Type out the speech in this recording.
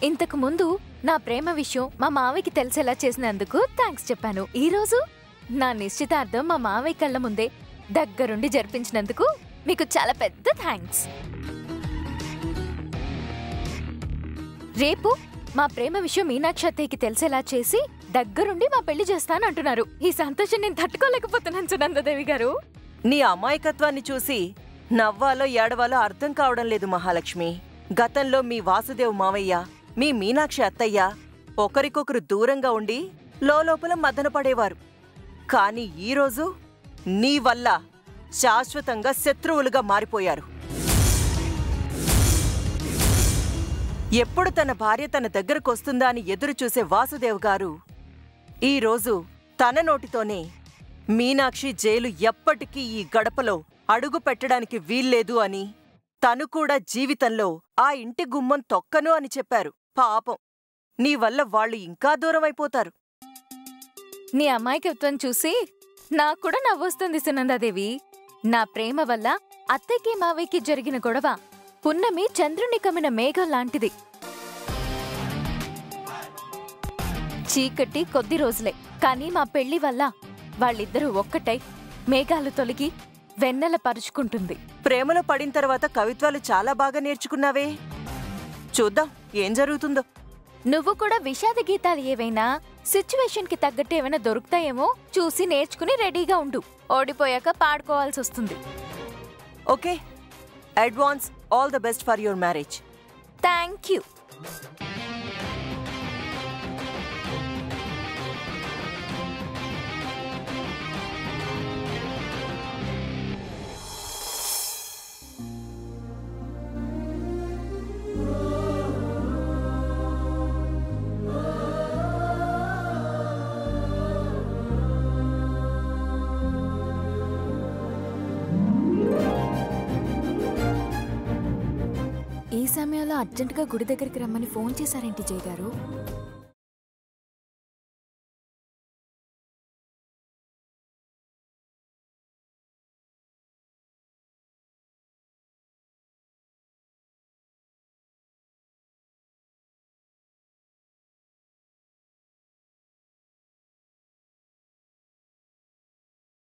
ఇంతకు ముందు నా ప్రేమ విషయం మా మావయ్యకి తెలిసేలా చేసినందుకు థ్యాంక్స్ చెప్పాను. ఈ రోజు నా నిశ్చితార్థం మా మావయ్య కళ్ళ ముందే దగ్గరుండి జరిపించినందుకు మీకు చాలా పెద్ద థ్యాంక్స్. రేపు మా ప్రేమ విషయం మీనాక్షి అత్తయ్యకి తెలిసేలా చేసి దగ్గరుండి మా పెళ్లి చేస్తానంటున్నారు. ఈ సంతోషం నేను తట్టుకోలేకపోతున్నాను సునందాదేవి గారు. నీ అమాయకత్వాన్ని చూసి నవ్వాలో ఏడవాలో అర్థం కావడం లేదు మహాలక్ష్మి. గతంలో మీ వాసుదేవ్ మావయ్య, మీ మీనాక్షి అత్తయ్య ఒకరికొకరు దూరంగా ఉండి లోపల మదనపడేవారు. కాని ఈరోజు నీ వల్ల శాశ్వతంగా శత్రువులుగా మారిపోయారు. ఎప్పుడు తన భార్య తన దగ్గరకొస్తుందా అని ఎదురుచూసే వాసుదేవ్ గారు ఈరోజు తన నోటితోనే మీనాక్షి జైలు ఎప్పటికీ ఈ గడపలో అడుగు పెట్టడానికి వీల్లేదు అని, తను కూడా జీవితంలో ఆ ఇంటి గుమ్మం తొక్కను అని చెప్పారు. పాపం, నీ వల్ల వాళ్ళు ఇంకా దూరమైపోతారు. నీ అమాయకత్వం చూసి నాకు కూడా నవ్వొస్తుంది సునందాదేవి. నా ప్రేమ వల్ల అత్తయ్యకి మావయ్యకి జరిగిన గొడవ పున్నమి చంద్రుని కమ్మిన మేఘం లాంటిది. చీకటి కొద్ది రోజులే, కానీ మా పెళ్లి వల్ల వాళ్ళిద్దరూ ఒక్కటై మేఘాలు తొలగి వెన్నెల పరుచుకుంటుంది. ప్రేమలో పడిన తర్వాత కవిత్వాలు చాలా బాగా నేర్చుకున్నావే. చూద్దాం ఏం జరుగుతుందో. నువ్వు కూడా విషాద గీతాలు ఏవైనా సిచ్యువేషన్ కి తగ్గట్టు ఏమైనా దొరుకుతాయేమో చూసి నేర్చుకుని రెడీగా ఉండు. ఓడిపోయాక పాడుకోవాల్సి వస్తుంది. Okay, advance all the best for your marriage. Thank you. ఈ సమయంలో అర్జెంటుగా గుడి దగ్గరికి రమ్మని ఫోన్ చేశారేంటి జయ్ గారు?